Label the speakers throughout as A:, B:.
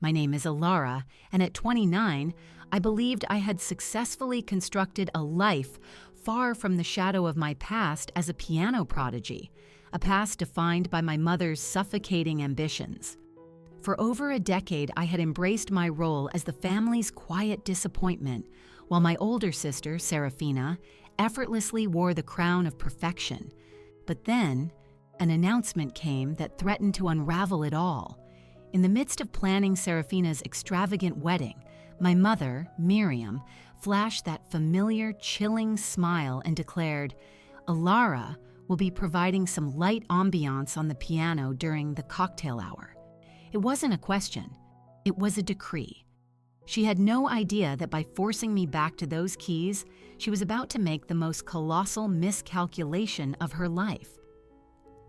A: My name is Alara, and at 29, I believed I had successfully constructed a life far from the shadow of my past as a piano prodigy, a past defined by my mother's suffocating ambitions. For over a decade, I had embraced my role as the family's quiet disappointment, while my older sister, Serafina, effortlessly wore the crown of perfection. But then, an announcement came that threatened to unravel it all. In the midst of planning Serafina's extravagant wedding, my mother, Miriam, flashed that familiar, chilling smile and declared, "Alara will be providing some light ambiance on the piano during the cocktail hour." It wasn't a question, it was a decree. She had no idea that by forcing me back to those keys, she was about to make the most colossal miscalculation of her life.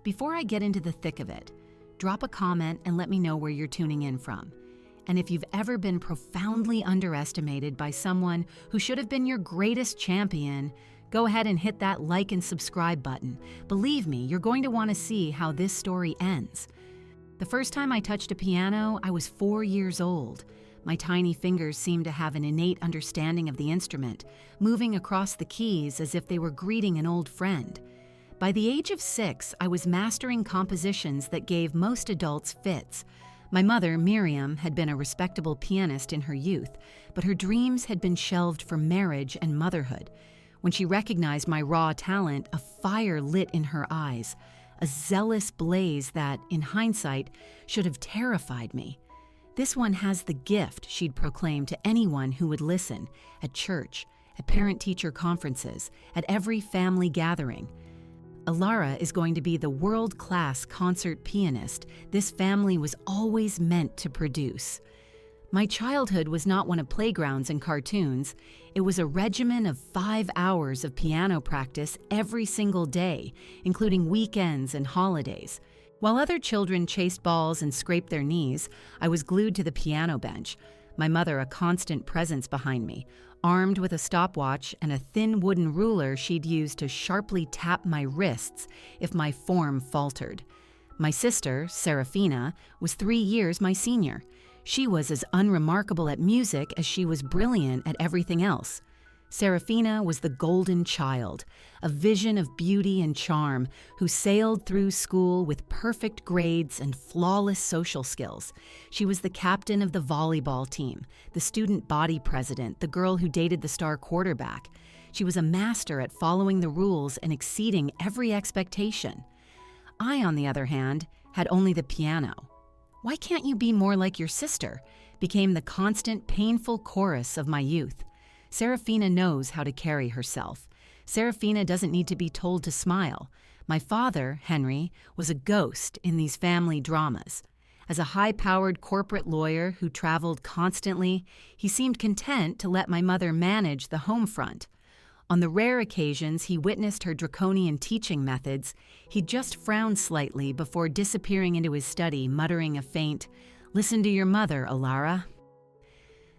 A: Before I get into the thick of it, drop a comment and let me know where you're tuning in from. And if you've ever been profoundly underestimated by someone who should have been your greatest champion, go ahead and hit that like and subscribe button. Believe me, you're going to want to see how this story ends. The first time I touched a piano, I was 4 years old. My tiny fingers seemed to have an innate understanding of the instrument, moving across the keys as if they were greeting an old friend. By the age of 6, I was mastering compositions that gave most adults fits. My mother, Miriam, had been a respectable pianist in her youth, but her dreams had been shelved for marriage and motherhood. When she recognized my raw talent, a fire lit in her eyes, a zealous blaze that, in hindsight, should have terrified me. "This one has the gift," she'd proclaim to anyone who would listen, at church, at parent-teacher conferences, at every family gathering. "Alara is going to be the world-class concert pianist this family was always meant to produce." My childhood was not one of playgrounds and cartoons. It was a regimen of 5 hours of piano practice every single day, including weekends and holidays. While other children chased balls and scraped their knees, I was glued to the piano bench, my mother a constant presence behind me, armed with a stopwatch and a thin wooden ruler she'd use to sharply tap my wrists if my form faltered. My sister, Serafina, was 3 years my senior. She was as unremarkable at music as she was brilliant at everything else. Serafina was the golden child, a vision of beauty and charm who sailed through school with perfect grades and flawless social skills. She was the captain of the volleyball team, the student body president, the girl who dated the star quarterback. She was a master at following the rules and exceeding every expectation. I, on the other hand, had only the piano. "Why can't you be more like your sister?" became the constant, painful chorus of my youth. Serafina knows how to carry herself. Serafina doesn't need to be told to smile. My father, Henry, was a ghost in these family dramas. As a high-powered corporate lawyer who traveled constantly, he seemed content to let my mother manage the home front. On the rare occasions he witnessed her draconian teaching methods, he just frowned slightly before disappearing into his study, muttering a faint, "Listen to your mother, Alara."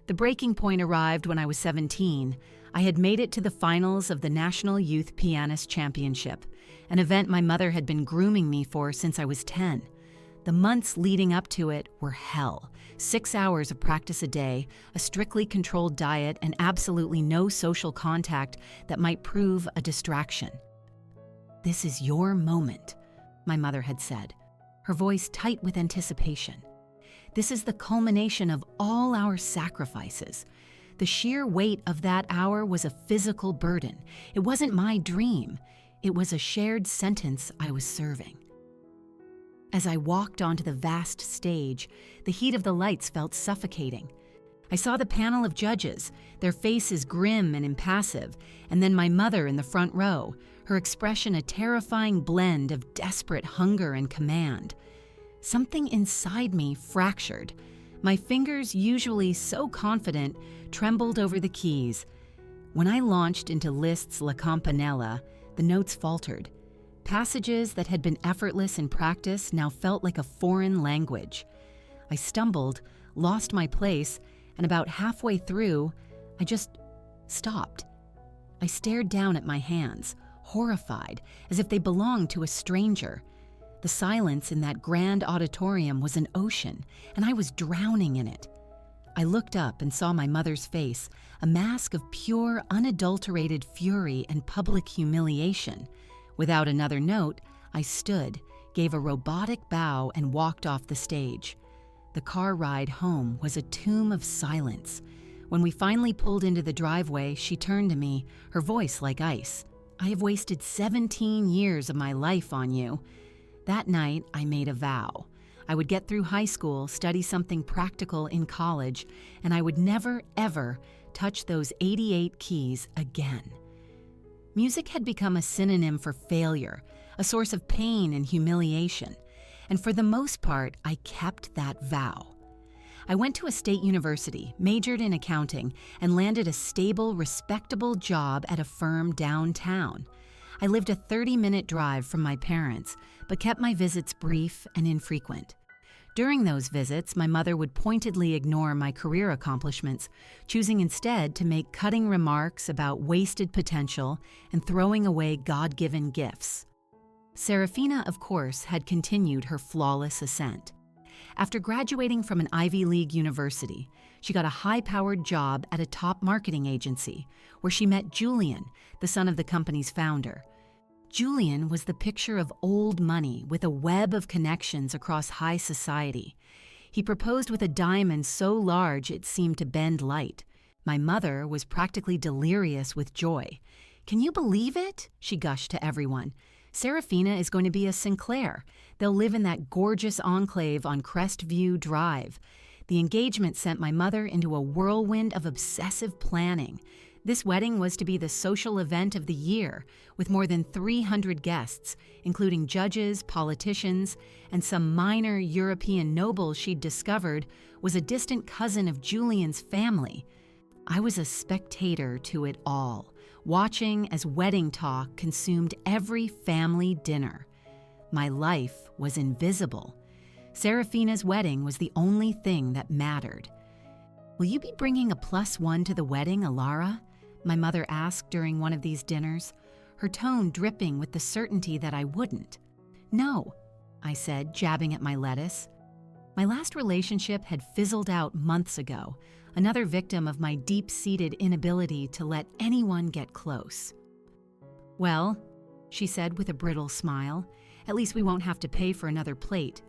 A: The breaking point arrived when I was 17. I had made it to the finals of the National Youth Pianist Championship, an event my mother had been grooming me for since I was 10. The months leading up to it were hell. 6 hours of practice a day, a strictly controlled diet, and absolutely no social contact that might prove a distraction. "This is your moment," my mother had said, her voice tight with anticipation. "This is the culmination of all our sacrifices." The sheer weight of that hour was a physical burden. It wasn't my dream. It was a shared sentence I was serving. As I walked onto the vast stage, the heat of the lights felt suffocating. I saw the panel of judges, their faces grim and impassive, and then my mother in the front row, her expression a terrifying blend of desperate hunger and command. Something inside me fractured. My fingers, usually so confident, trembled over the keys. When I launched into Liszt's La Campanella, the notes faltered. Passages that had been effortless in practice now felt like a foreign language. I stumbled, lost my place, and about halfway through, I just stopped. I stared down at my hands, horrified, as if they belonged to a stranger. The silence in that grand auditorium was an ocean, and I was drowning in it. I looked up and saw my mother's face, a mask of pure, unadulterated fury and public humiliation. Without another note, I stood, gave a robotic bow, and walked off the stage. The car ride home was a tomb of silence. When we finally pulled into the driveway, she turned to me, her voice like ice. "I have wasted 17 years of my life on you." That night, I made a vow. I would get through high school, study something practical in college, and I would never, ever touch those 88 keys again. Music had become a synonym for failure, a source of pain and humiliation, and for the most part, I kept that vow. I went to a state university, majored in accounting, and landed a stable, respectable job at a firm downtown. I lived a 30-minute drive from my parents, but kept my visits brief and infrequent. During those visits, my mother would pointedly ignore my career accomplishments, choosing instead to make cutting remarks about wasted potential and throwing away God-given gifts. Serafina, of course, had continued her flawless ascent. After graduating from an Ivy League university, she got a high-powered job at a top marketing agency, where she met Julian, the son of the company's founder. Julian was the picture of old money with a web of connections across high society. He proposed with a diamond so large it seemed to bend light. My mother was practically delirious with joy. "Can you believe it?" she gushed to everyone. "Serafina is going to be a Sinclair. They'll live in that gorgeous enclave on Crestview Drive." The engagement sent my mother into a whirlwind of obsessive planning. This wedding was to be the social event of the year, with more than 300 guests, including judges, politicians, and some minor European noble she'd discovered was a distant cousin of Julian's family. I was a spectator to it all, watching as wedding talk consumed every family dinner. My life was invisible. Serafina's wedding was the only thing that mattered. "Will you be bringing a +1 to the wedding, Alara?" my mother asked during one of these dinners, her tone dripping with the certainty that I wouldn't. "No," I said, jabbing at my lettuce. My last relationship had fizzled out months ago, another victim of my deep-seated inability to let anyone get close. "Well," she said with a brittle smile, "at least we won't have to pay for another plate.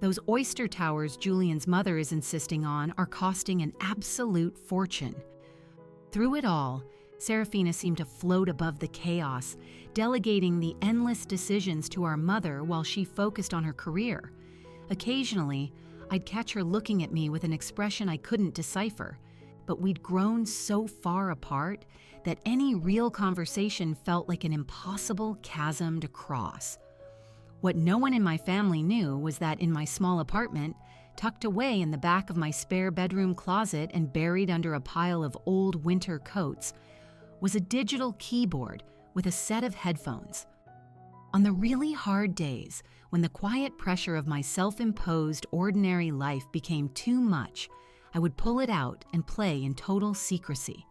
A: Those oyster towers Julian's mother is insisting on are costing an absolute fortune." Through it all, Serafina seemed to float above the chaos, delegating the endless decisions to our mother while she focused on her career. Occasionally, I'd catch her looking at me with an expression I couldn't decipher, but we'd grown so far apart that any real conversation felt like an impossible chasm to cross. What no one in my family knew was that in my small apartment, tucked away in the back of my spare bedroom closet and buried under a pile of old winter coats, was a digital keyboard with a set of headphones. On the really hard days, when the quiet pressure of my self-imposed ordinary life became too much, I would pull it out and play in total secrecy.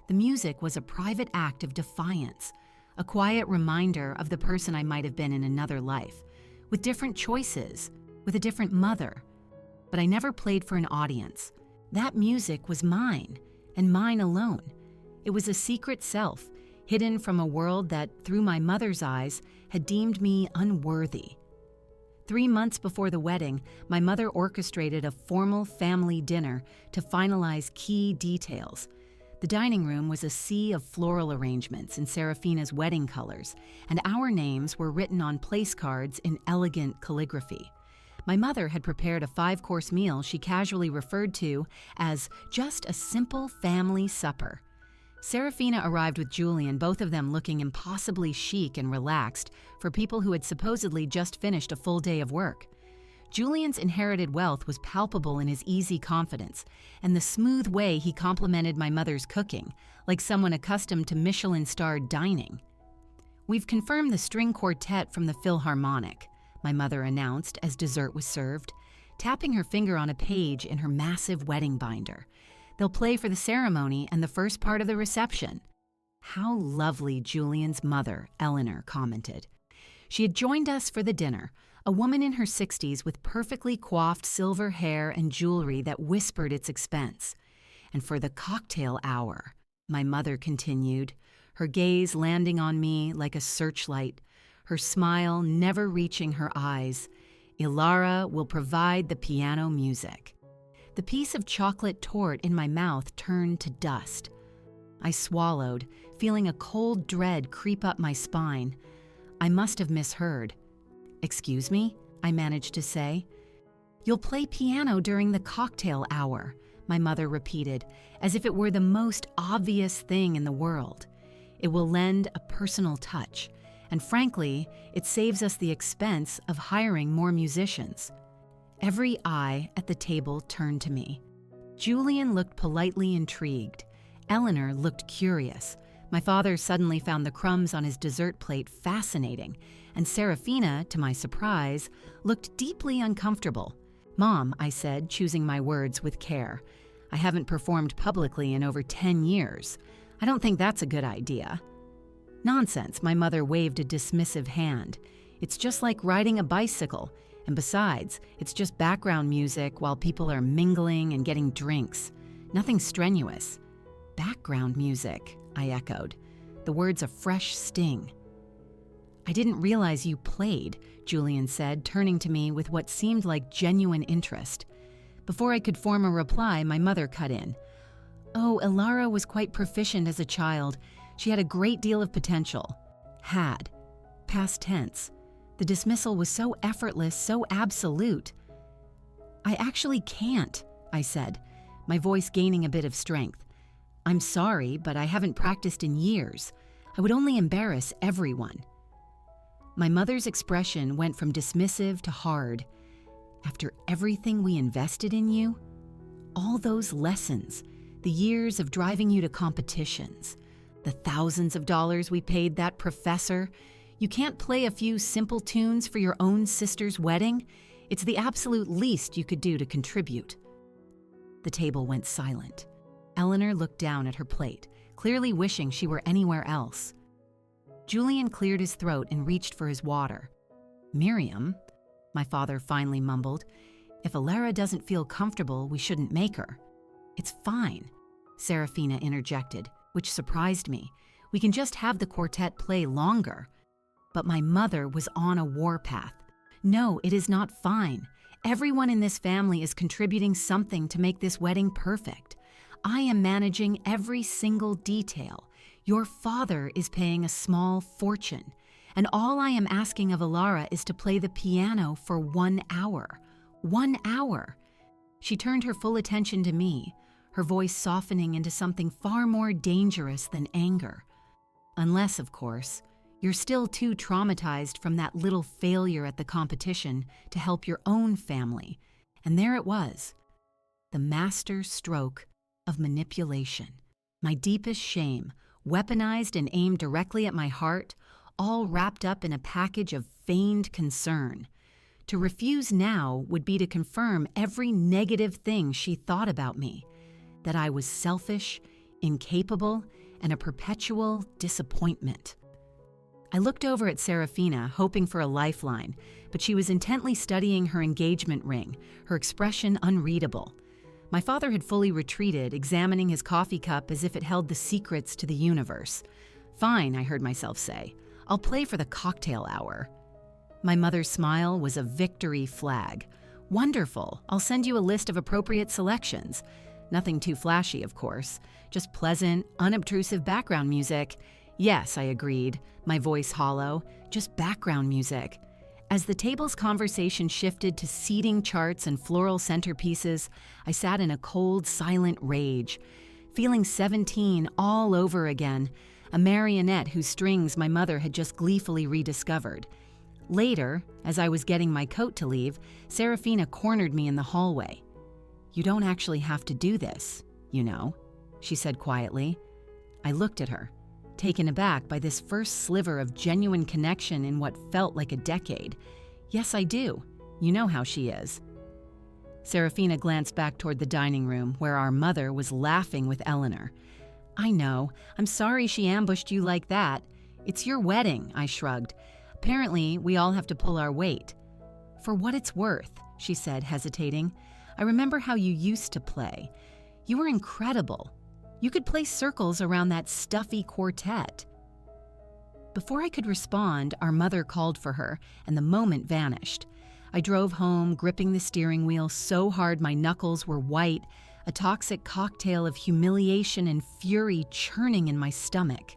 A: The music was a private act of defiance, a quiet reminder of the person I might have been in another life, with different choices, with a different mother. But I never played for an audience. That music was mine, and mine alone. It was a secret self, hidden from a world that, through my mother's eyes, had deemed me unworthy. 3 months before the wedding, my mother orchestrated a formal family dinner to finalize key details. The dining room was a sea of floral arrangements in Serafina's wedding colors, and our names were written on place cards in elegant calligraphy. My mother had prepared a 5-course meal she casually referred to as just a simple family supper. Serafina arrived with Julian, both of them looking impossibly chic and relaxed for people who had supposedly just finished a full day of work. Julian's inherited wealth was palpable in his easy confidence and the smooth way he complimented my mother's cooking, like someone accustomed to Michelin-starred dining. "We've confirmed the string quartet from the Philharmonic," my mother announced as dessert was served, tapping her finger on a page in her massive wedding binder. "They'll play for the ceremony and the first part of the reception." "How lovely," Julian's mother, Eleanor, commented. She had joined us for the dinner, A woman in her 60s with perfectly coiffed silver hair and jewelry that whispered its expense. And for the cocktail hour, my mother continued, her gaze landing on me like a searchlight, her smile never reaching her eyes, Ilara will provide the piano music. The piece of chocolate torte in my mouth turned to dust. I swallowed, feeling a cold dread creep up my spine. I must have misheard. "Excuse me?" I managed to say. "You'll play piano during the cocktail hour," my mother repeated, as if it were the most obvious thing in the world. "It will lend a personal touch, and frankly, it saves us the expense of hiring more musicians." Every eye at the table turned to me. Julian looked politely intrigued. Eleanor looked curious. My father suddenly found the crumbs on his dessert plate fascinating, and Serafina, to my surprise, looked deeply uncomfortable. "Mom," I said, choosing my words with care, "I haven't performed publicly in over 10 years. I don't think that's a good idea." "Nonsense," my mother waved a dismissive hand. "It's just like riding a bicycle. And besides, it's just background music while people are mingling and getting drinks. Nothing strenuous." "Background music," I echoed, the words a fresh sting. "I didn't realize you played," Julian said, turning to me with what seemed like genuine interest. Before I could form a reply, my mother cut in. "Oh, Ilara was quite proficient as a child. She had a great deal of potential." Had. Past tense. The dismissal was so effortless, so absolute. "I actually can't," I said, my voice gaining a bit of strength. "I'm sorry, but I haven't practiced in years. I would only embarrass everyone." My mother's expression went from dismissive to hard. "After everything we invested in you? All those lessons, the years of driving you to competitions, the thousands of dollars we paid that professor, you can't play a few simple tunes for your own sister's wedding? It's the absolute least you could do to contribute." The table went silent. Eleanor looked down at her plate, clearly wishing she were anywhere else. Julian cleared his throat and reached for his water. "Miriam," my father finally mumbled, "if Ilara doesn't feel comfortable, we shouldn't make her." "It's fine," Serafina interjected, which surprised me. "We can just have the quartet play longer." But my mother was on a warpath. "No, it is not fine. Everyone in this family is contributing something to make this wedding perfect. I am managing every single detail. Your father is paying a small fortune. And all I am asking of Ilara is to play the piano for 1 hour. 1 hour." She turned her full attention to me, her voice softening into something far more dangerous than anger. "Unless, of course, you're still too traumatized from that little failure at the competition to help your own family." And there it was, the master stroke of manipulation. My deepest shame, weaponized and aimed directly at my heart, all wrapped up in a package of feigned concern. To refuse now would be to confirm every negative thing she thought about me, that I was selfish, incapable, and a perpetual disappointment. I looked over at Serafina, hoping for a lifeline, but she was intently studying her engagement ring, her expression unreadable. My father had fully retreated, examining his coffee cup as if it held the secrets to the universe. "Fine," I heard myself say. "I'll play for the cocktail hour." My mother's smile was a victory flag. "Wonderful. I'll send you a list of appropriate selections. Nothing too flashy, of course. Just pleasant, unobtrusive background music." "Yes," I agreed, my voice hollow. "Just background music." As the table's conversation shifted to seating charts and floral centerpieces, I sat in a cold, silent rage, feeling 17 all over again, a marionette whose strings my mother had just gleefully rediscovered. Later, as I was getting my coat to leave, Serafina cornered me in the hallway. "You don't actually have to do this, you know," she said quietly. I looked at her, taken aback by this first sliver of genuine connection in what felt like a decade. "Yes, I do. You know how she is." Serafina glanced back toward the dining room, where our mother was laughing with Eleanor. "I know. I'm sorry she ambushed you like that. It's your wedding," I shrugged. "Apparently, we all have to pull our weight." For what it's worth," she said, hesitating, "I remember how you used to play. You were incredible. You could play circles around that stuffy quartet." Before I could respond, our mother called for her, and the moment vanished. I drove home, gripping the steering wheel so hard my knuckles were white, a toxic cocktail of humiliation and fury churning in my stomach.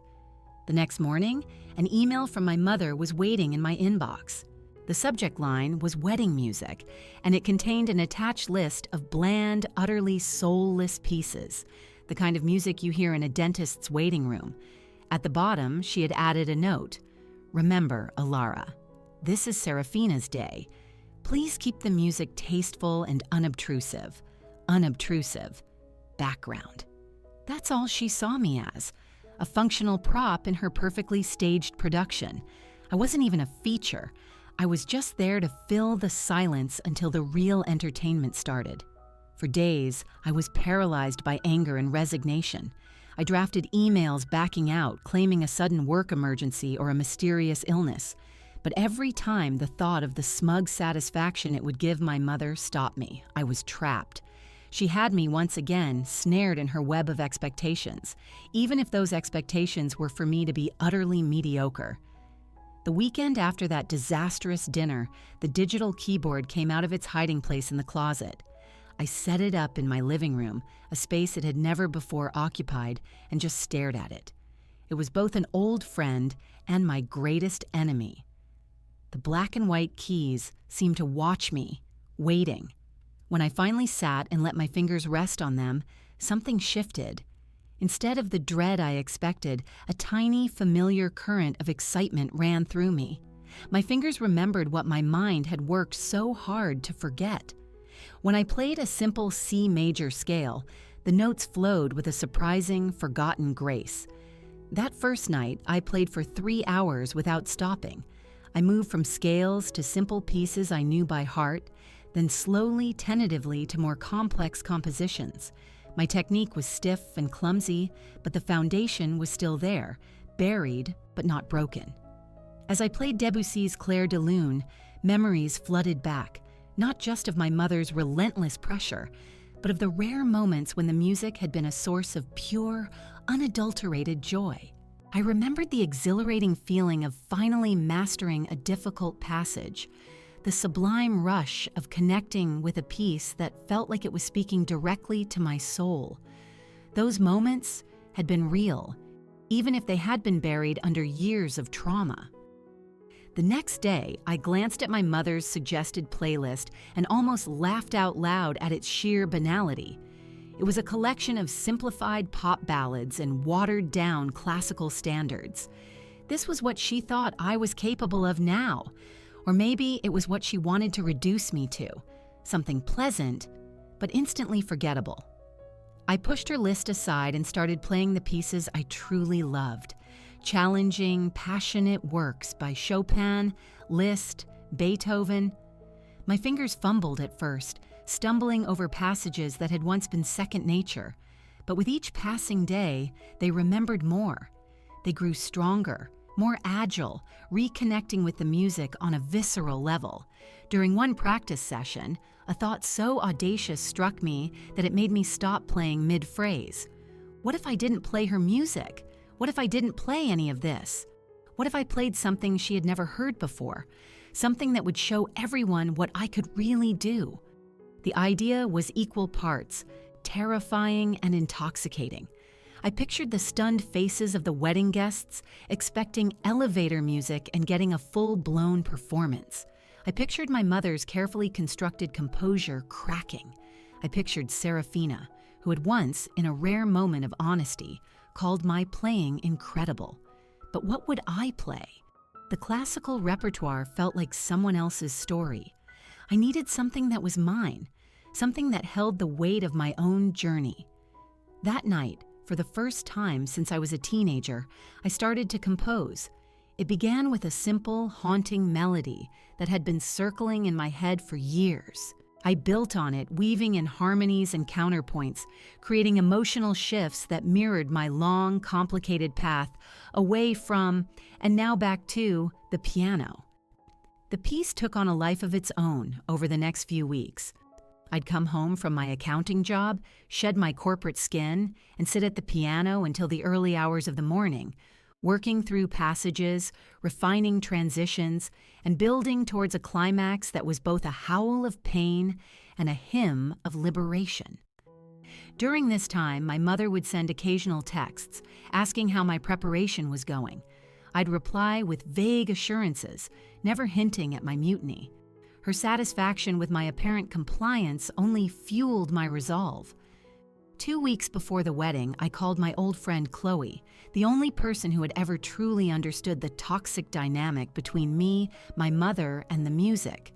A: The next morning, an email from my mother was waiting in my inbox. The subject line was wedding music, and it contained an attached list of bland, utterly soulless pieces, the kind of music you hear in a dentist's waiting room. At the bottom, she had added a note. "Remember, Alara, this is Serafina's day. Please keep the music tasteful and unobtrusive. Unobtrusive. Background." That's all she saw me as, a functional prop in her perfectly staged production. I wasn't even a feature. I was just there to fill the silence until the real entertainment started. For days, I was paralyzed by anger and resignation. I drafted emails backing out, claiming a sudden work emergency or a mysterious illness. But every time the thought of the smug satisfaction it would give my mother stopped me. I was trapped. She had me once again snared in her web of expectations, even if those expectations were for me to be utterly mediocre. The weekend after that disastrous dinner, the digital keyboard came out of its hiding place in the closet. I set it up in my living room, a space it had never before occupied, and just stared at it. It was both an old friend and my greatest enemy. The black and white keys seemed to watch me, waiting. When I finally sat and let my fingers rest on them, something shifted. Instead of the dread I expected, a tiny, familiar current of excitement ran through me. My fingers remembered what my mind had worked so hard to forget. When I played a simple C major scale, the notes flowed with a surprising, forgotten grace. That first night, I played for 3 hours without stopping. I moved from scales to simple pieces I knew by heart, then slowly, tentatively to more complex compositions. My technique was stiff and clumsy, but the foundation was still there, buried but not broken. As I played Debussy's Clair de Lune, memories flooded back, not just of my mother's relentless pressure, but of the rare moments when the music had been a source of pure, unadulterated joy. I remembered the exhilarating feeling of finally mastering a difficult passage, the sublime rush of connecting with a piece that felt like it was speaking directly to my soul. Those moments had been real, even if they had been buried under years of trauma. The next day, I glanced at my mother's suggested playlist and almost laughed out loud at its sheer banality. It was a collection of simplified pop ballads and watered-down classical standards. This was what she thought I was capable of now, or maybe it was what she wanted to reduce me to, something pleasant, but instantly forgettable. I pushed her list aside and started playing the pieces I truly loved, challenging, passionate works by Chopin, Liszt, Beethoven. My fingers fumbled at first, stumbling over passages that had once been second nature, but with each passing day, they remembered more. They grew stronger, more agile, reconnecting with the music on a visceral level. During one practice session, a thought so audacious struck me that it made me stop playing mid-phrase. What if I didn't play her music? What if I didn't play any of this? What if I played something she had never heard before? Something that would show everyone what I could really do. The idea was equal parts, terrifying and intoxicating. I pictured the stunned faces of the wedding guests, expecting elevator music and getting a full-blown performance. I pictured my mother's carefully constructed composure cracking. I pictured Serafina, who had once, in a rare moment of honesty, called my playing incredible. But what would I play? The classical repertoire felt like someone else's story. I needed something that was mine, something that held the weight of my own journey. That night, for the first time since I was a teenager, I started to compose. It began with a simple, haunting melody that had been circling in my head for years. I built on it, weaving in harmonies and counterpoints, creating emotional shifts that mirrored my long, complicated path away from, and now back to, the piano. The piece took on a life of its own over the next few weeks. I'd come home from my accounting job, shed my corporate skin, and sit at the piano until the early hours of the morning, working through passages, refining transitions, and building towards a climax that was both a howl of pain and a hymn of liberation. During this time, my mother would send occasional texts asking how my preparation was going. I'd reply with vague assurances, never hinting at my mutiny. Her satisfaction with my apparent compliance only fueled my resolve. 2 weeks before the wedding, I called my old friend Chloe, the only person who had ever truly understood the toxic dynamic between me, my mother, and the music.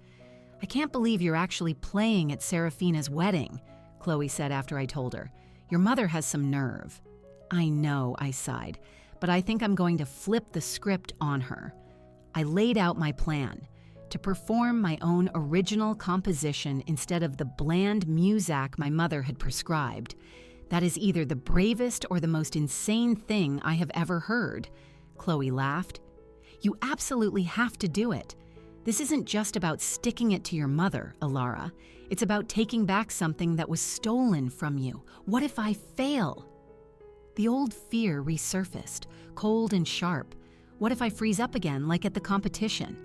A: "I can't believe you're actually playing at Serafina's wedding," Chloe said after I told her. "Your mother has some nerve." "I know," I sighed, "but I think I'm going to flip the script on her." I laid out my plan: to perform my own original composition instead of the bland muzak my mother had prescribed. That is either the bravest or the most insane thing I have ever heard. Chloe laughed. "You absolutely have to do it. This isn't just about sticking it to your mother, Alara. It's about taking back something that was stolen from you. What if I fail?" The old fear resurfaced, cold and sharp. What if I freeze up again, like at the competition?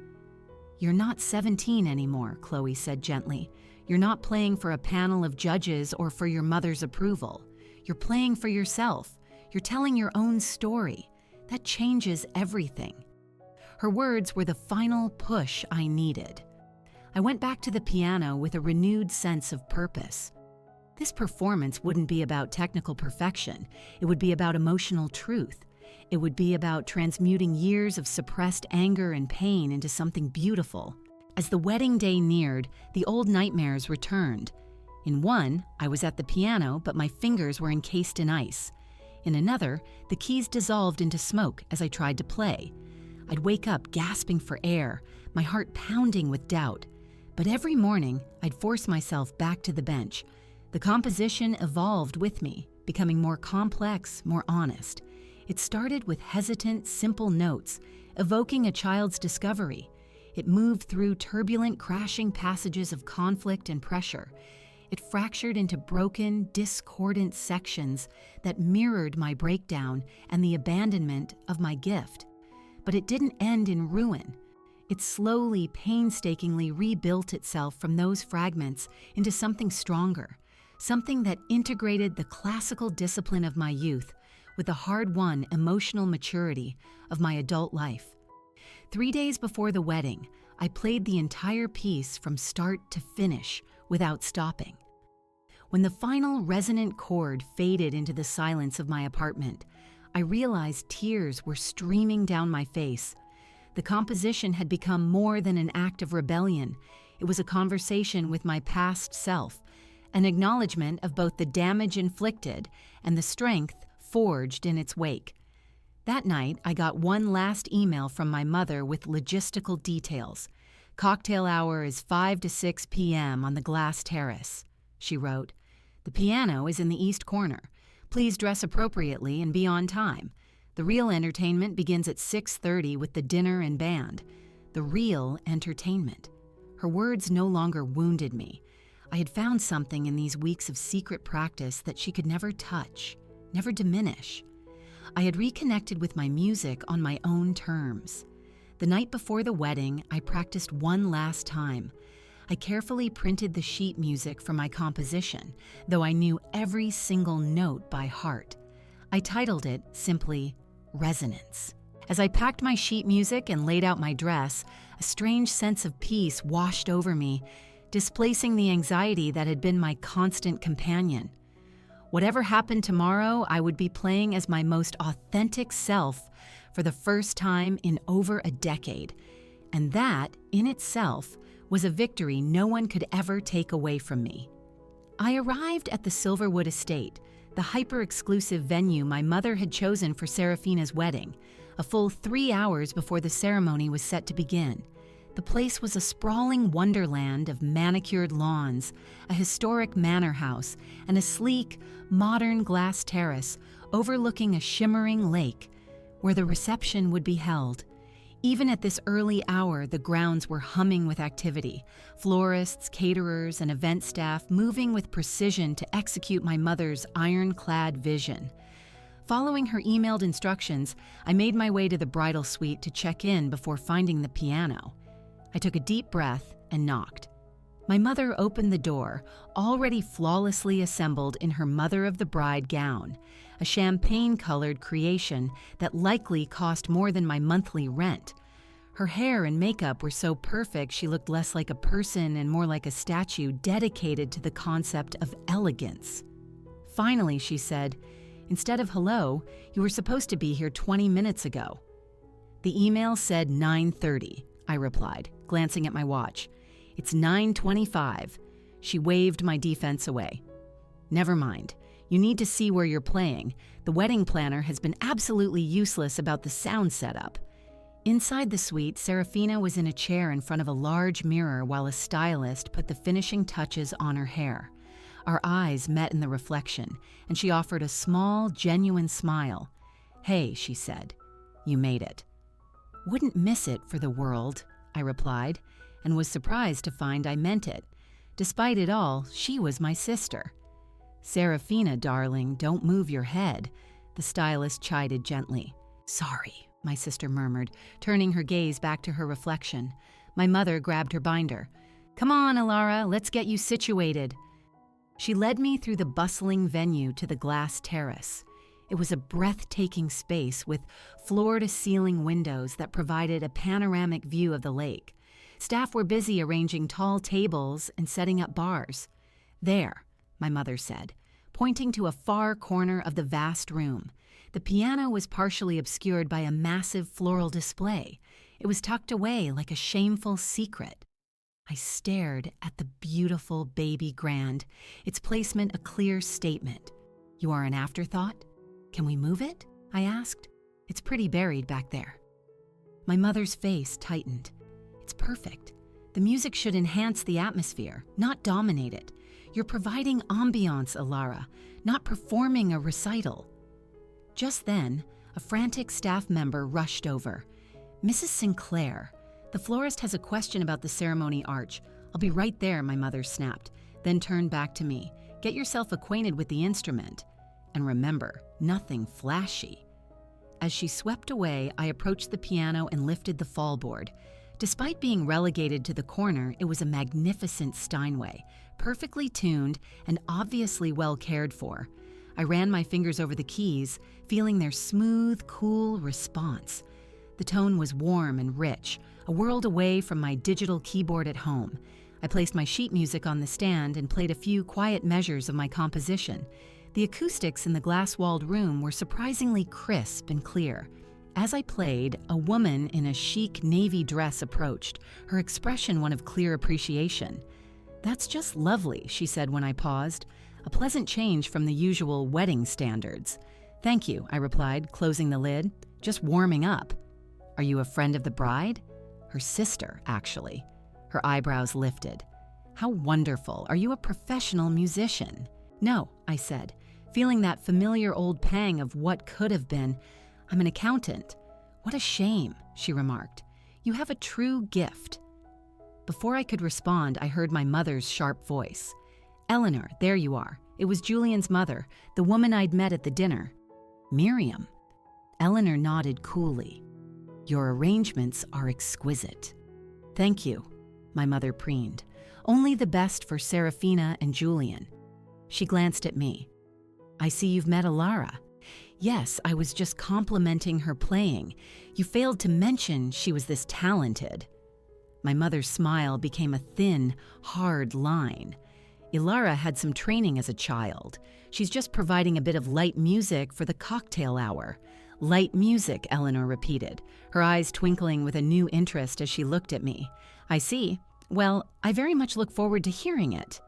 A: "You're not 17 anymore," Chloe said gently. "You're not playing for a panel of judges or for your mother's approval. You're playing for yourself. You're telling your own story. That changes everything." Her words were the final push I needed. I went back to the piano with a renewed sense of purpose. This performance wouldn't be about technical perfection. It would be about emotional truth. It would be about transmuting years of suppressed anger and pain into something beautiful. As the wedding day neared, the old nightmares returned. In one, I was at the piano, but my fingers were encased in ice. In another, the keys dissolved into smoke as I tried to play. I'd wake up gasping for air, my heart pounding with doubt. But every morning, I'd force myself back to the bench. The composition evolved with me, becoming more complex, more honest. It started with hesitant, simple notes, evoking a child's discovery. It moved through turbulent, crashing passages of conflict and pressure. It fractured into broken, discordant sections that mirrored my breakdown and the abandonment of my gift. But it didn't end in ruin. It slowly, painstakingly rebuilt itself from those fragments into something stronger, something that integrated the classical discipline of my youth with the hard-won emotional maturity of my adult life. 3 days before the wedding, I played the entire piece from start to finish without stopping. When the final resonant chord faded into the silence of my apartment, I realized tears were streaming down my face. The composition had become more than an act of rebellion. It was a conversation with my past self, an acknowledgement of both the damage inflicted and the strength forged in its wake. That night, I got one last email from my mother with logistical details. "Cocktail hour is 5 to 6 p.m. on the glass terrace," she wrote. "The piano is in the east corner. Please dress appropriately and be on time. The real entertainment begins at 6:30 with the dinner and band." The real entertainment. Her words no longer wounded me. I had found something in these weeks of secret practice that she could never touch, never diminish. I had reconnected with my music on my own terms. The night before the wedding, I practiced one last time. I carefully printed the sheet music for my composition, though I knew every single note by heart. I titled it simply Resonance. As I packed my sheet music and laid out my dress, a strange sense of peace washed over me, displacing the anxiety that had been my constant companion. Whatever happened tomorrow, I would be playing as my most authentic self for the first time in over a decade. And that, in itself, was a victory no one could ever take away from me. I arrived at the Silverwood Estate, the hyper-exclusive venue my mother had chosen for Serafina's wedding, a full 3 hours before the ceremony was set to begin. The place was a sprawling wonderland of manicured lawns, a historic manor house, and a sleek, modern glass terrace overlooking a shimmering lake where the reception would be held. Even at this early hour, the grounds were humming with activity, florists, caterers, and event staff moving with precision to execute my mother's ironclad vision. Following her emailed instructions, I made my way to the bridal suite to check in before finding the piano. I took a deep breath and knocked. My mother opened the door, already flawlessly assembled in her mother of the bride gown, a champagne-colored creation that likely cost more than my monthly rent. Her hair and makeup were so perfect she looked less like a person and more like a statue dedicated to the concept of elegance. Finally, she said, "Instead of hello, you were supposed to be here 20 minutes ago." The email said 9:30, I replied, glancing at my watch. "It's 9:25. She waved my defense away. "Never mind. You need to see where you're playing. The wedding planner has been absolutely useless about the sound setup." Inside the suite, Serafina was in a chair in front of a large mirror while a stylist put the finishing touches on her hair. Our eyes met in the reflection, and she offered a small, genuine smile. "Hey," she said, "you made it." "Wouldn't miss it for the world," I replied, and was surprised to find I meant it. Despite it all, she was my sister. "Serafina, darling, don't move your head," the stylist chided gently. "Sorry," my sister murmured, turning her gaze back to her reflection. My mother grabbed her binder. "Come on, Alara, let's get you situated." She led me through the bustling venue to the glass terrace. It was a breathtaking space with floor-to-ceiling windows that provided a panoramic view of the lake. Staff were busy arranging tall tables and setting up bars. "There," my mother said, pointing to a far corner of the vast room. The piano was partially obscured by a massive floral display. It was tucked away like a shameful secret. I stared at the beautiful baby grand, its placement a clear statement. "You are an afterthought? Can we move it?" I asked. "It's pretty buried back there." My mother's face tightened. "It's perfect. The music should enhance the atmosphere, not dominate it. You're providing ambiance, Alara, not performing a recital." Just then, a frantic staff member rushed over. "Mrs. Sinclair, the florist has a question about the ceremony arch. I'll be right there," my mother snapped, then turned back to me. "Get yourself acquainted with the instrument. And remember, nothing flashy." As she swept away, I approached the piano and lifted the fallboard. Despite being relegated to the corner, it was a magnificent Steinway, perfectly tuned and obviously well cared for. I ran my fingers over the keys, feeling their smooth, cool response. The tone was warm and rich, a world away from my digital keyboard at home. I placed my sheet music on the stand and played a few quiet measures of my composition. The acoustics in the glass-walled room were surprisingly crisp and clear. As I played, a woman in a chic navy dress approached, her expression one of clear appreciation. "That's just lovely," she said when I paused, a pleasant change from the usual wedding standards. "Thank you," I replied, closing the lid. "Just warming up." "Are you a friend of the bride?" "Her sister, actually." Her eyebrows lifted. "How wonderful. Are you a professional musician?" "No," I said, feeling that familiar old pang of what could have been. "I'm an accountant." "What a shame," she remarked. "You have a true gift." Before I could respond, I heard my mother's sharp voice. "Eleanor, there you are. It was Julian's mother, the woman I'd met at the dinner." "Miriam." Eleanor nodded coolly. "Your arrangements are exquisite." "Thank you," my mother preened. "Only the best for Serafina and Julian." She glanced at me. "I see you've met Alara." "Yes, I was just complimenting her playing. You failed to mention she was this talented." My mother's smile became a thin, hard line. "Ilara had some training as a child. She's just providing a bit of light music for the cocktail hour." "Light music," Eleanor repeated, her eyes twinkling with a new interest as she looked at me. "I see. Well, I very much look forward to hearing it."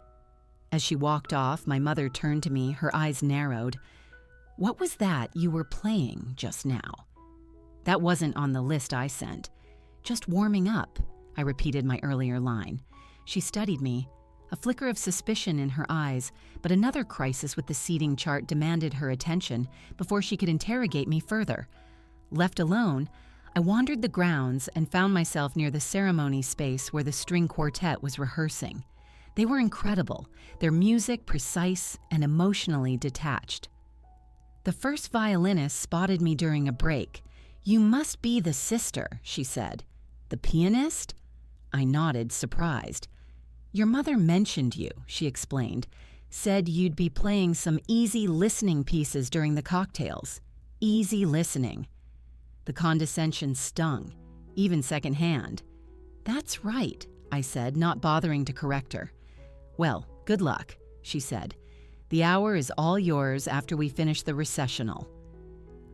A: As she walked off, my mother turned to me, her eyes narrowed. "What was that you were playing just now?" "That wasn't on the list I sent." "Just warming up," I repeated my earlier line. She studied me, a flicker of suspicion in her eyes, but another crisis with the seating chart demanded her attention before she could interrogate me further. Left alone, I wandered the grounds and found myself near the ceremony space where the string quartet was rehearsing. They were incredible, their music precise and emotionally detached. The first violinist spotted me during a break. "You must be the sister," she said. "The pianist?" I nodded, surprised. "Your mother mentioned you," she explained. "Said you'd be playing some easy listening pieces during the cocktails. Easy listening." The condescension stung, even secondhand. "That's right," I said, not bothering to correct her. "Well, good luck," she said. "The hour is all yours after we finish the recessional."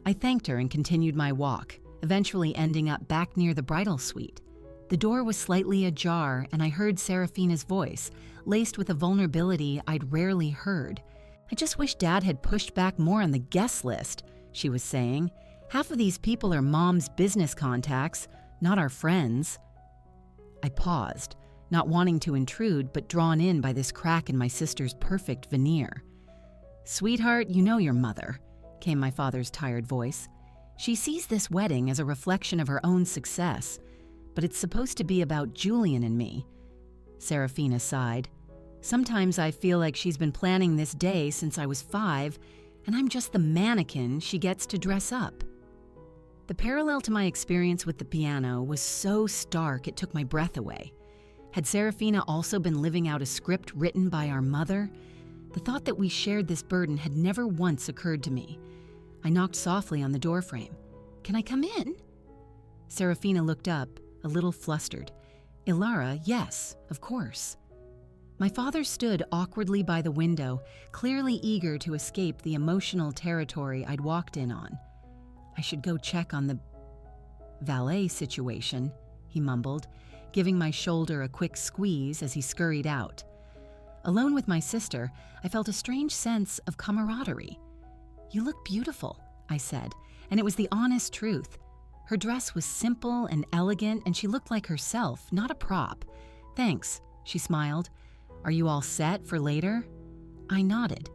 A: I thanked her and continued my walk, eventually ending up back near the bridal suite. The door was slightly ajar, and I heard Serafina's voice, laced with a vulnerability I'd rarely heard. "I just wish Dad had pushed back more on the guest list," she was saying. "Half of these people are Mom's business contacts, not our friends." I paused, not wanting to intrude but drawn in by this crack in my sister's perfect veneer. "Sweetheart, you know your mother," came my father's tired voice. "She sees this wedding as a reflection of her own success, but it's supposed to be about Julian and me." Serafina sighed. "Sometimes I feel like she's been planning this day since I was 5, and I'm just the mannequin she gets to dress up." The parallel to my experience with the piano was so stark it took my breath away. Had Serafina also been living out a script written by our mother? The thought that we shared this burden had never once occurred to me. I knocked softly on the doorframe. "Can I come in?" Serafina looked up, a little flustered. "Ilara, yes, of course." My father stood awkwardly by the window, clearly eager to escape the emotional territory I'd walked in on. "I should go check on the valet situation," he mumbled, giving my shoulder a quick squeeze as he scurried out. Alone with my sister, I felt a strange sense of camaraderie. "You look beautiful," I said, and it was the honest truth. Her dress was simple and elegant, and she looked like herself, not a prop. "Thanks," she smiled. "Are you all set for later?" I nodded.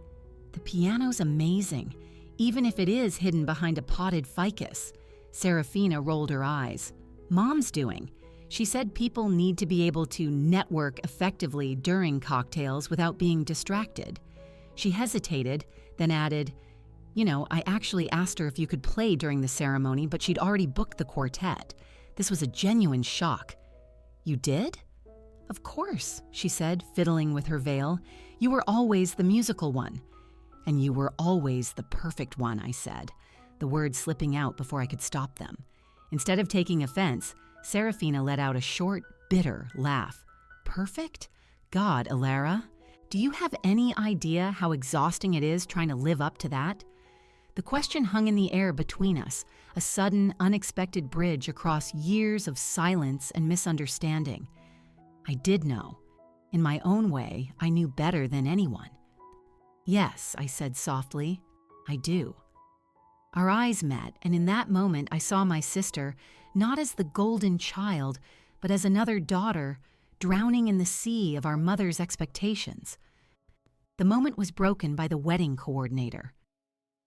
A: "The piano's amazing, even if it is hidden behind a potted ficus." Serafina rolled her eyes. "Mom's doing. She said people need to be able to network effectively during cocktails without being distracted." She hesitated, then added, I actually asked her if you could play during the ceremony, but she'd already booked the quartet. This was a genuine shock." "You did?" "Of course," she said, fiddling with her veil. "You were always the musical one." "And you were always the perfect one," I said, the words slipping out before I could stop them. Instead of taking offense, Serafina let out a short, bitter laugh. "Perfect? God, Ilara, do you have any idea how exhausting it is trying to live up to that?" The question hung in the air between us, a sudden, unexpected bridge across years of silence and misunderstanding. I did know. In my own way, I knew better than anyone. "Yes," I said softly, "I do." Our eyes met, and in that moment I saw my sister not as the golden child, but as another daughter, drowning in the sea of our mother's expectations. The moment was broken by the wedding coordinator.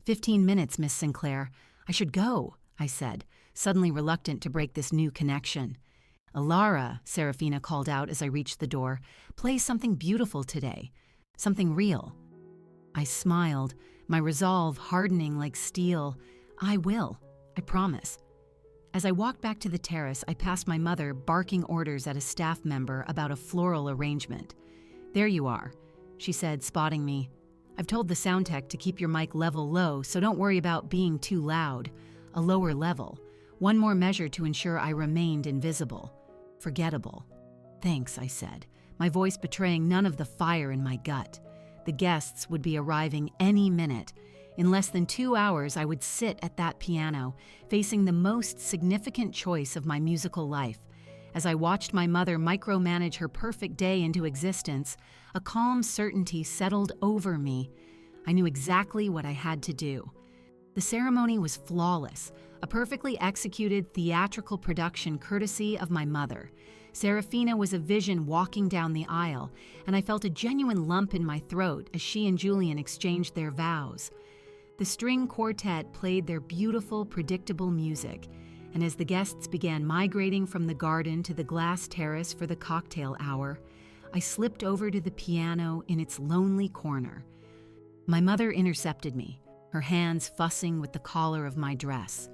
A: 15 minutes, Miss Sinclair. I should go," I said, suddenly reluctant to break this new connection. "Ilara," Serafina called out as I reached the door, "play something beautiful today. Something real." I smiled, my resolve hardening like steel. "I will. I promise." As I walked back to the terrace, I passed my mother barking orders at a staff member about a floral arrangement. "There you are," she said, spotting me. "I've told the sound tech to keep your mic level low, so don't worry about being too loud. A lower level. One more measure to ensure I remained invisible. Forgettable." "Thanks," I said, my voice betraying none of the fire in my gut. The guests would be arriving any minute. In less than 2 hours, I would sit at that piano, facing the most significant choice of my musical life. As I watched my mother micromanage her perfect day into existence, a calm certainty settled over me. I knew exactly what I had to do. The ceremony was flawless, a perfectly executed theatrical production courtesy of my mother. Serafina was a vision walking down the aisle, and I felt a genuine lump in my throat as she and Julian exchanged their vows. The string quartet played their beautiful, predictable music, and as the guests began migrating from the garden to the glass terrace for the cocktail hour, I slipped over to the piano in its lonely corner. My mother intercepted me, her hands fussing with the collar of my dress.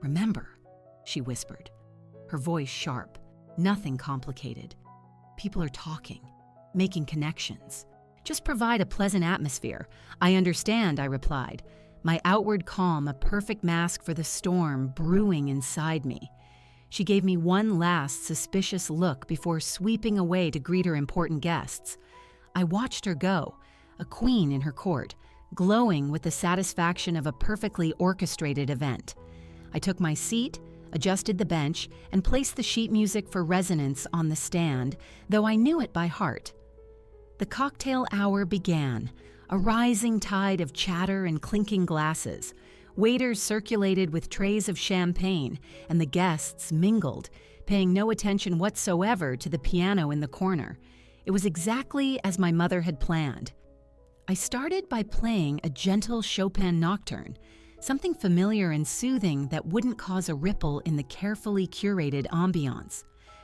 A: "Remember," she whispered, her voice sharp, nothing complicated. "People are talking, making connections. Just provide a pleasant atmosphere." "I understand," I replied, my outward calm a perfect mask for the storm brewing inside me. She gave me one last suspicious look before sweeping away to greet her important guests. I watched her go, a queen in her court, glowing with the satisfaction of a perfectly orchestrated event. I took my seat, adjusted the bench, and placed the sheet music for resonance on the stand, though I knew it by heart. The cocktail hour began, a rising tide of chatter and clinking glasses. Waiters circulated with trays of champagne, and the guests mingled, paying no attention whatsoever to the piano in the corner. It was exactly as my mother had planned. I started by playing a gentle Chopin nocturne, something familiar and soothing that wouldn't cause a ripple in the carefully curated ambiance.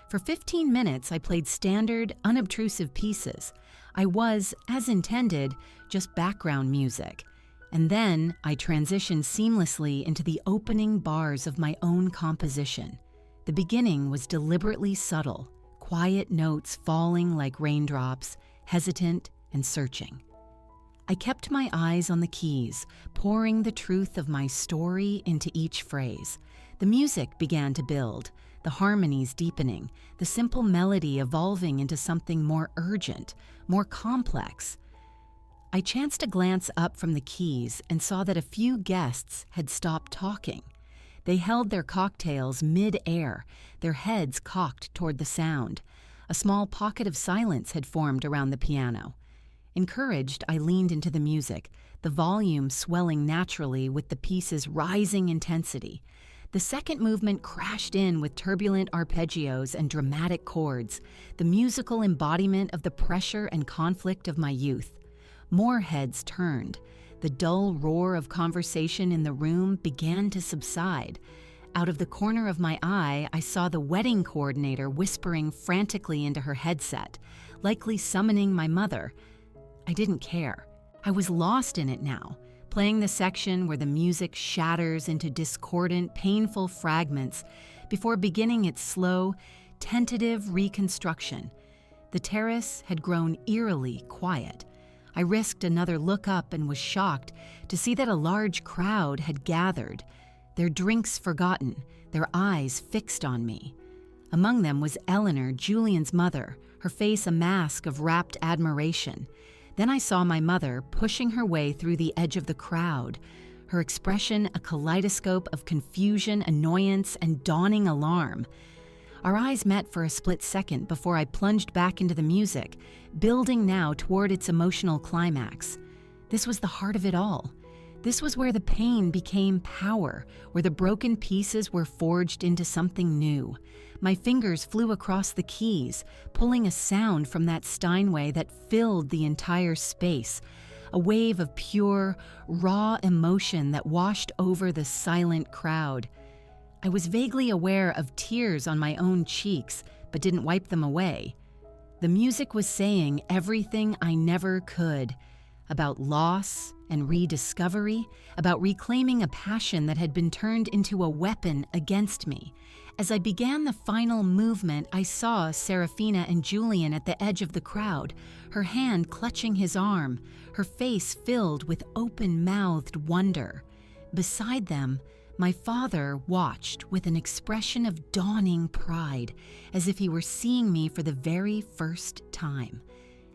A: For 15 minutes, I played standard, unobtrusive pieces. I was, as intended, just background music. And then I transitioned seamlessly into the opening bars of my own composition. The beginning was deliberately subtle, quiet notes falling like raindrops, hesitant and searching. I kept my eyes on the keys, pouring the truth of my story into each phrase. The music began to build, the harmonies deepening, the simple melody evolving into something more urgent, more complex. I chanced to glance up from the keys and saw that a few guests had stopped talking. They held their cocktails mid-air, their heads cocked toward the sound. A small pocket of silence had formed around the piano. Encouraged, I leaned into the music, the volume swelling naturally with the piece's rising intensity. The second movement crashed in with turbulent arpeggios and dramatic chords, the musical embodiment of the pressure and conflict of my youth. More heads turned. The dull roar of conversation in the room began to subside. Out of the corner of my eye, I saw the wedding coordinator whispering frantically into her headset, likely summoning my mother. I didn't care. I was lost in it now, playing the section where the music shatters into discordant, painful fragments before beginning its slow, tentative reconstruction. The terrace had grown eerily quiet. I risked another look up and was shocked to see that a large crowd had gathered, their drinks forgotten, their eyes fixed on me. Among them was Eleanor, Julian's mother, her face a mask of rapt admiration. Then I saw my mother pushing her way through the edge of the crowd, her expression a kaleidoscope of confusion, annoyance, and dawning alarm. Our eyes met for a split second before I plunged back into the music, building now toward its emotional climax. This was the heart of it all. This was where the pain became power, where the broken pieces were forged into something new. My fingers flew across the keys, pulling a sound from that Steinway that filled the entire space, a wave of pure, raw emotion that washed over the silent crowd. I was vaguely aware of tears on my own cheeks, but didn't wipe them away. The music was saying everything I never could, about loss and rediscovery, about reclaiming a passion that had been turned into a weapon against me. As I began the final movement, I saw Serafina and Julian at the edge of the crowd, her hand clutching his arm, her face filled with open-mouthed wonder. Beside them, my father watched with an expression of dawning pride, as if he were seeing me for the very first time.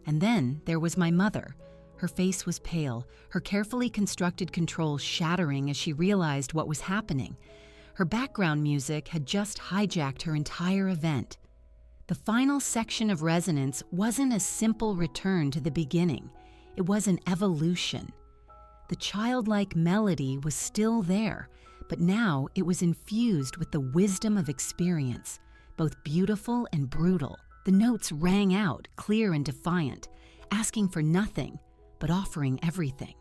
A: And then there was my mother. Her face was pale, her carefully constructed control shattering as she realized what was happening. Her background music had just hijacked her entire event. The final section of resonance wasn't a simple return to the beginning. It was an evolution. The childlike melody was still there, but now it was infused with the wisdom of experience, both beautiful and brutal. The notes rang out, clear and defiant, asking for nothing, but offering everything.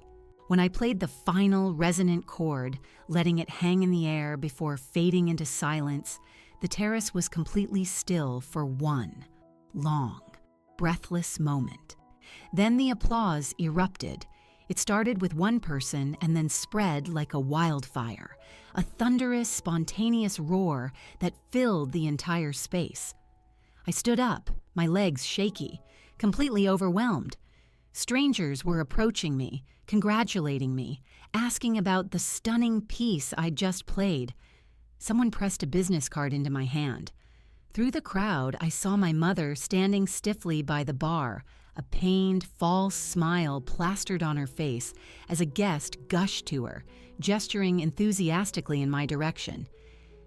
A: When I played the final resonant chord, letting it hang in the air before fading into silence, the terrace was completely still for one long, breathless moment. Then the applause erupted. It started with one person and then spread like a wildfire, a thunderous, spontaneous roar that filled the entire space. I stood up, my legs shaky, completely overwhelmed. Strangers were approaching me, congratulating me, asking about the stunning piece I'd just played. Someone pressed a business card into my hand. Through the crowd, I saw my mother standing stiffly by the bar, a pained, false smile plastered on her face as a guest gushed to her, gesturing enthusiastically in my direction.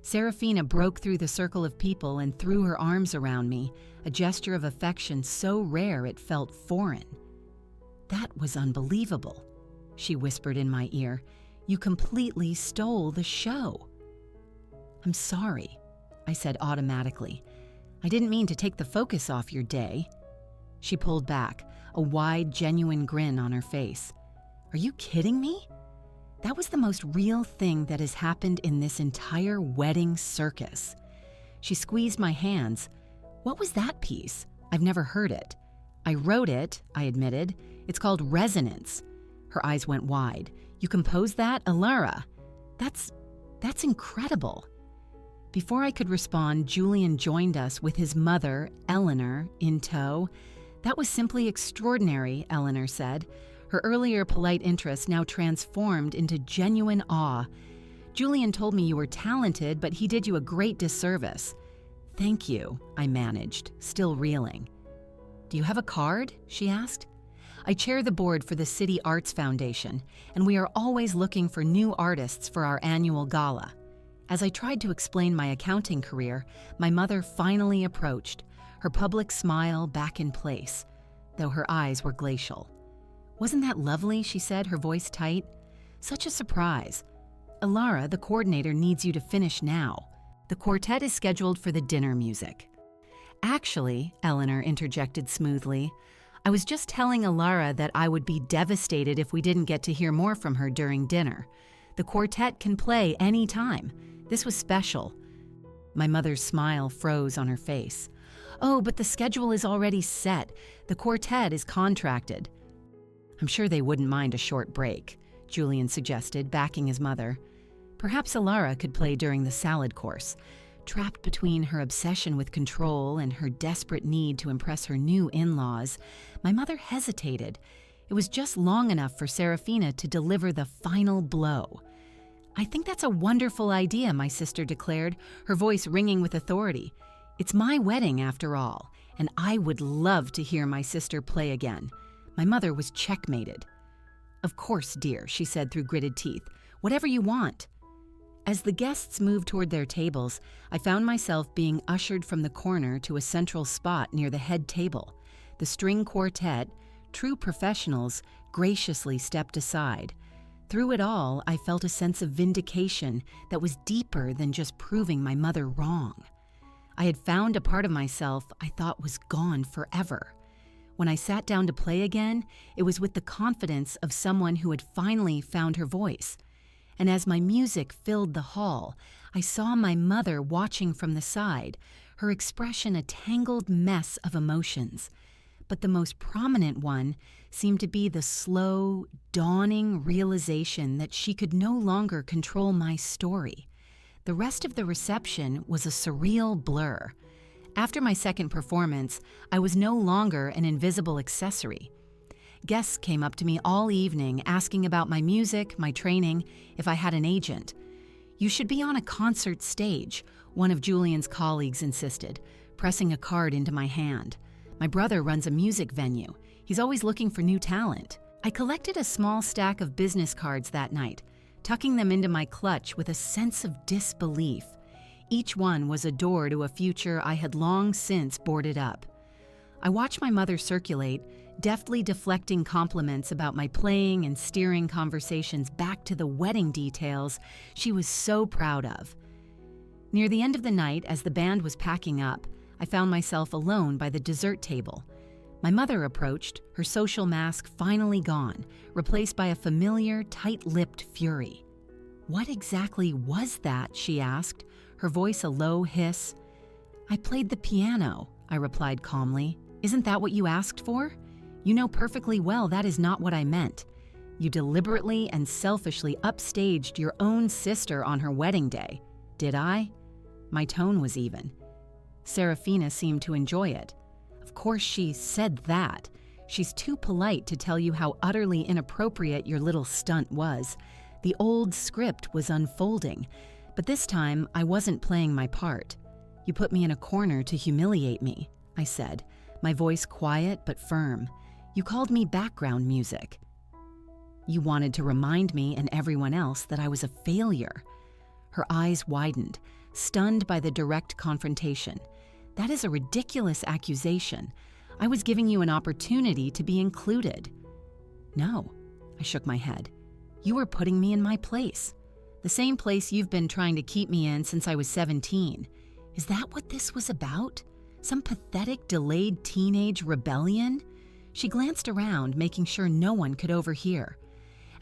A: Serafina broke through the circle of people and threw her arms around me, a gesture of affection so rare it felt foreign. "That was unbelievable," she whispered in my ear. "You completely stole the show." "I'm sorry," I said automatically. "I didn't mean to take the focus off your day." She pulled back, a wide, genuine grin on her face. "Are you kidding me? That was the most real thing that has happened in this entire wedding circus." She squeezed my hands. "What was that piece? I've never heard it." "I wrote it," I admitted. "It's called Resonance." Her eyes went wide. "You composed that, Alara? That's incredible." Before I could respond, Julian joined us with his mother, Eleanor, in tow. "That was simply extraordinary," Eleanor said. Her earlier polite interest now transformed into genuine awe. "Julian told me you were talented, but he did you a great disservice." "Thank you," I managed, still reeling. "Do you have a card?" she asked. "I chair the board for the City Arts Foundation, and we are always looking for new artists for our annual gala." As I tried to explain my accounting career, my mother finally approached, her public smile back in place, though her eyes were glacial. "Wasn't that lovely?" she said, her voice tight. "Such a surprise. Alara, the coordinator, needs you to finish now. The quartet is scheduled for the dinner music." "Actually," Eleanor interjected smoothly, "I was just telling Alara that I would be devastated if we didn't get to hear more from her during dinner. The quartet can play any time. This was special." My mother's smile froze on her face. "Oh, but the schedule is already set. The quartet is contracted." "I'm sure they wouldn't mind a short break," Julian suggested, backing his mother. Perhaps Alara could play during the salad course. Trapped between her obsession with control and her desperate need to impress her new in-laws, my mother hesitated. It was just long enough for Serafina to deliver the final blow. "I think that's a wonderful idea," my sister declared, her voice ringing with authority. "It's my wedding, after all, and I would love to hear my sister play again." My mother was checkmated. "Of course, dear," she said through gritted teeth. "Whatever you want." As the guests moved toward their tables, I found myself being ushered from the corner to a central spot near the head table. The string quartet, true professionals, graciously stepped aside. Through it all, I felt a sense of vindication that was deeper than just proving my mother wrong. I had found a part of myself I thought was gone forever. When I sat down to play again, it was with the confidence of someone who had finally found her voice. And as my music filled the hall, I saw my mother watching from the side, her expression a tangled mess of emotions. But the most prominent one seemed to be the slow, dawning realization that she could no longer control my story. The rest of the reception was a surreal blur. After my second performance, I was no longer an invisible accessory. Guests came up to me all evening asking about my music, my training, if I had an agent. "You should be on a concert stage," one of Julian's colleagues insisted, pressing a card into my hand. "My brother runs a music venue. He's always looking for new talent." I collected a small stack of business cards that night, tucking them into my clutch with a sense of disbelief. Each one was a door to a future I had long since boarded up. I watched my mother circulate, deftly deflecting compliments about my playing and steering conversations back to the wedding details she was so proud of. Near the end of the night, as the band was packing up, I found myself alone by the dessert table. My mother approached, her social mask finally gone, replaced by a familiar, tight-lipped fury. "What exactly was that?" she asked, her voice a low hiss. "I played the piano," I replied calmly. "Isn't that what you asked for? You know perfectly well that is not what I meant. You deliberately and selfishly upstaged your own sister on her wedding day. Did I?" My tone was even. Serafina seemed to enjoy it. Of course she said that. She's too polite to tell you how utterly inappropriate your little stunt was. The old script was unfolding, but this time I wasn't playing my part. "You put me in a corner to humiliate me," I said, my voice quiet but firm. "You called me background music. You wanted to remind me and everyone else that I was a failure." Her eyes widened, stunned by the direct confrontation. "That is a ridiculous accusation. I was giving you an opportunity to be included." "No," I shook my head. "You were putting me in my place. The same place you've been trying to keep me in since I was 17. Is that what this was about? Some pathetic, delayed teenage rebellion?" She glanced around, making sure no one could overhear.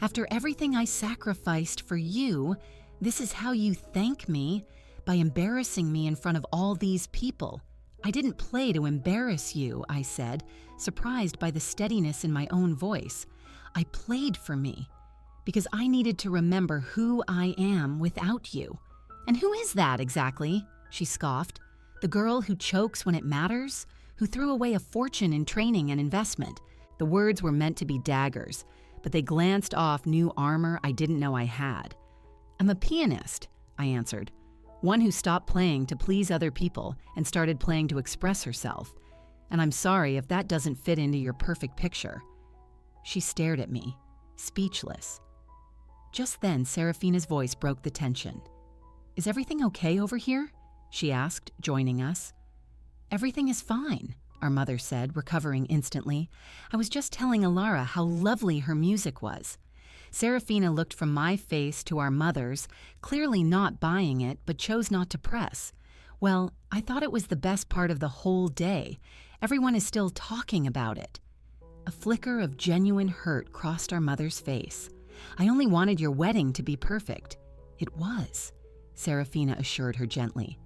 A: "After everything I sacrificed for you, this is how you thank me? By embarrassing me in front of all these people." "I didn't play to embarrass you," I said, surprised by the steadiness in my own voice. "I played for me, because I needed to remember who I am without you." "And who is that exactly?" she scoffed. "The girl who chokes when it matters? Who threw away a fortune in training and investment?" The words were meant to be daggers, but they glanced off new armor I didn't know I had. "I'm a pianist," I answered. "One who stopped playing to please other people and started playing to express herself. And I'm sorry if that doesn't fit into your perfect picture." She stared at me, speechless. Just then, Serafina's voice broke the tension. "Is everything okay over here?" she asked, joining us. "Everything is fine," our mother said, recovering instantly. "I was just telling Alara how lovely her music was." Serafina looked from my face to our mother's, clearly not buying it, but chose not to press. "Well, I thought it was the best part of the whole day. Everyone is still talking about it." A flicker of genuine hurt crossed our mother's face. "I only wanted your wedding to be perfect." "It was," Serafina assured her gently.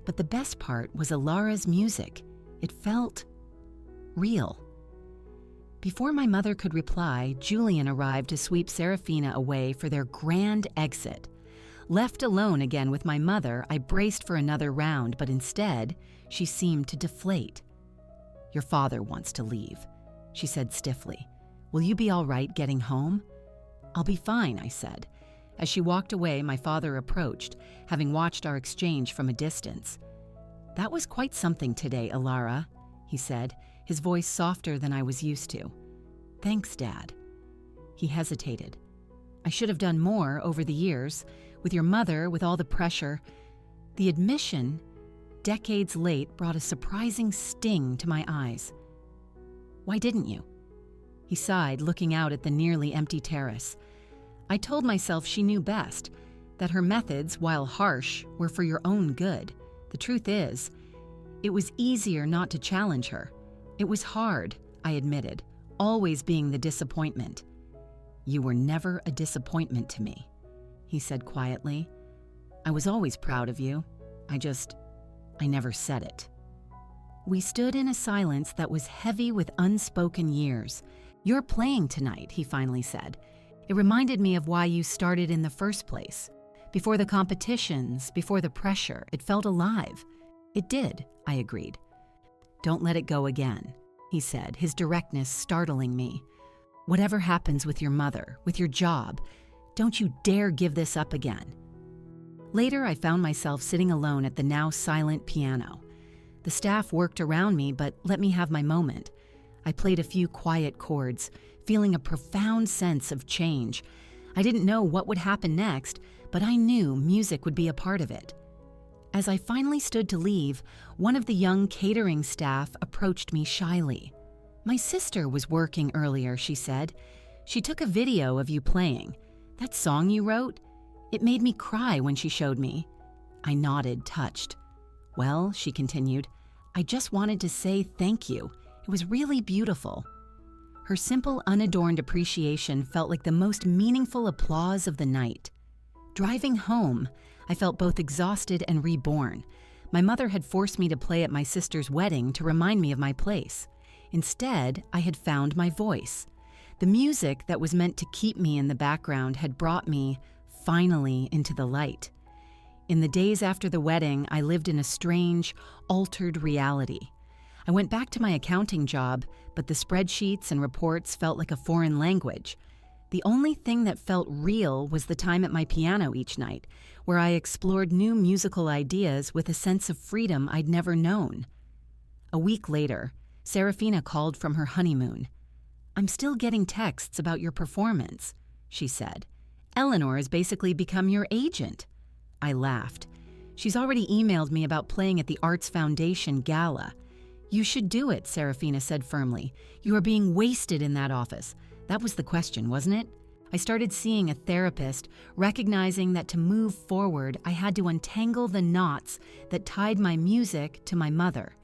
A: "But the best part was Alara's music. It felt real." Before my mother could reply, Julian arrived to sweep Serafina away for their grand exit. Left alone again with my mother, I braced for another round, but instead, she seemed to deflate. "Your father wants to leave," she said stiffly. "Will you be all right getting home?" "I'll be fine," I said. As she walked away, my father approached, having watched our exchange from a distance. "That was quite something today, Alara," he said, his voice softer than I was used to. "Thanks, Dad." He hesitated. "I should have done more over the years, with your mother, with all the pressure." The admission, decades late, brought a surprising sting to my eyes. "Why didn't you?" He sighed, looking out at the nearly empty terrace. "I told myself she knew best, that her methods, while harsh, were for your own good. The truth is, it was easier not to challenge her. It was hard," I admitted, always being the disappointment. "You were never a disappointment to me," he said quietly. "I was always proud of you. I never said it." We stood in a silence that was heavy with unspoken years. "You're playing tonight," he finally said. "It reminded me of why you started in the first place. Before the competitions, before the pressure, it felt alive." "It did," I agreed. "Don't let it go again," he said, his directness startling me. "Whatever happens with your mother, with your job, don't you dare give this up again." Later, I found myself sitting alone at the now silent piano. The staff worked around me, but let me have my moment. I played a few quiet chords, feeling a profound sense of change. I didn't know what would happen next, but I knew music would be a part of it. As I finally stood to leave, one of the young catering staff approached me shyly. "My sister was working earlier," she said. "She took a video of you playing. That song you wrote? It made me cry when she showed me." I nodded, touched. "Well," she continued, "I just wanted to say thank you. It was really beautiful. Her simple, unadorned appreciation felt like the most meaningful applause of the night. Driving home, I felt both exhausted and reborn. My mother had forced me to play at my sister's wedding to remind me of my place. Instead, I had found my voice. The music that was meant to keep me in the background had brought me, finally, into the light. In the days after the wedding, I lived in a strange, altered reality. I went back to my accounting job, but the spreadsheets and reports felt like a foreign language. The only thing that felt real was the time at my piano each night, where I explored new musical ideas with a sense of freedom I'd never known. A week later, Serafina called from her honeymoon. "I'm still getting texts about your performance," she said. "Eleanor has basically become your agent." I laughed. "She's already emailed me about playing at the Arts Foundation Gala." "You should do it," Serafina said firmly. "You are being wasted in that office." That was the question, wasn't it? I started seeing a therapist, recognizing that to move forward, I had to untangle the knots that tied my music to my mother.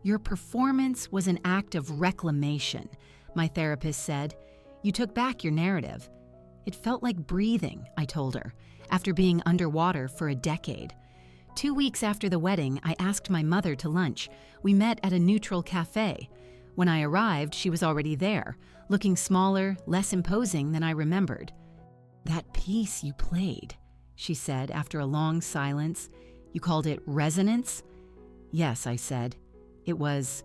A: "Your performance was an act of reclamation," my therapist said. "You took back your narrative." "It felt like breathing," I told her, after being underwater for a decade. 2 weeks after the wedding, I asked my mother to lunch. We met at a neutral cafe. When I arrived, she was already there, looking smaller, less imposing than I remembered. "That piece you played," she said after a long silence. "You called it resonance?" "Yes," I said. "It was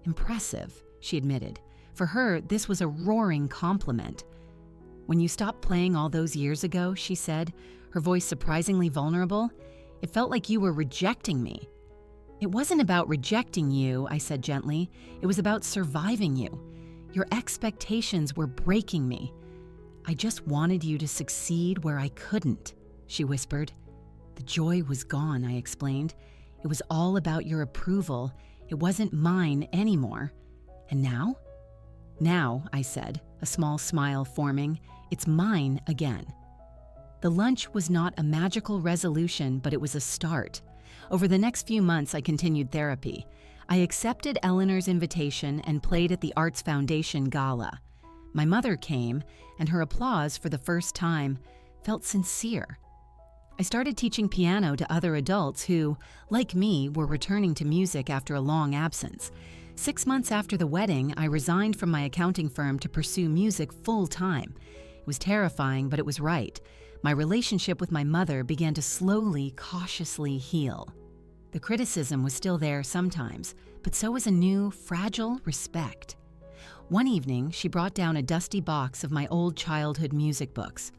A: impressive," she admitted. For her, this was a roaring compliment. "When you stopped playing all those years ago," she said, her voice surprisingly vulnerable, "it felt like you were rejecting me." "It wasn't about rejecting you," I said gently. "It was about surviving you. Your expectations were breaking me. I just wanted you to succeed where I couldn't," she whispered. "The joy was gone," I explained. "It was all about your approval. It wasn't mine anymore." "And now?" "Now," I said, a small smile forming, "it's mine again." The lunch was not a magical resolution, but it was a start. Over the next few months, I continued therapy. I accepted Eleanor's invitation and played at the Arts Foundation Gala. My mother came, and her applause for the first time felt sincere. I started teaching piano to other adults who, like me, were returning to music after a long absence. 6 months after the wedding, I resigned from my accounting firm to pursue music full-time. It was terrifying, but it was right. My relationship with my mother began to slowly, cautiously heal. The criticism was still there sometimes, but so was a new, fragile respect. One evening, she brought down a dusty box of my old childhood music books.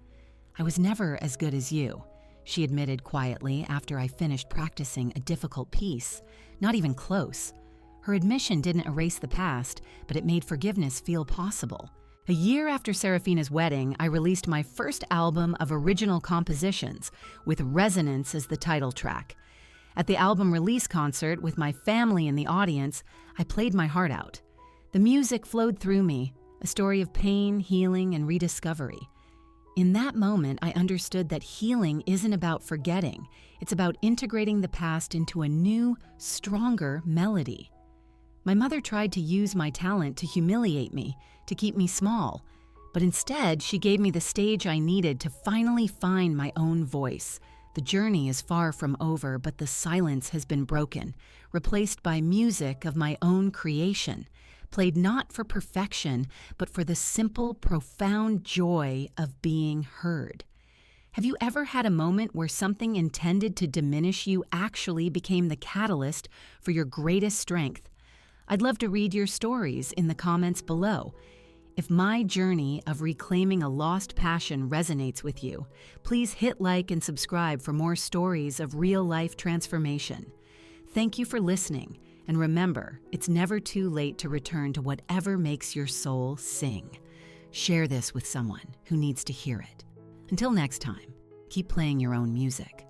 A: "I was never as good as you," she admitted quietly after I finished practicing a difficult piece. "Not even close." Her admission didn't erase the past, but it made forgiveness feel possible. A year after Serafina's wedding, I released my first album of original compositions, with Resonance as the title track. At the album release concert, with my family in the audience, I played my heart out. The music flowed through me, a story of pain, healing, and rediscovery. In that moment, I understood that healing isn't about forgetting. It's about integrating the past into a new, stronger melody. My mother tried to use my talent to humiliate me, to keep me small, but instead she gave me the stage I needed to finally find my own voice. The journey is far from over, but the silence has been broken, replaced by music of my own creation, played not for perfection, but for the simple, profound joy of being heard. Have you ever had a moment where something intended to diminish you actually became the catalyst for your greatest strength? I'd love to read your stories in the comments below. If my journey of reclaiming a lost passion resonates with you, please hit like and subscribe for more stories of real-life transformation. Thank you for listening, and remember, it's never too late to return to whatever makes your soul sing. Share this with someone who needs to hear it. Until next time, keep playing your own music.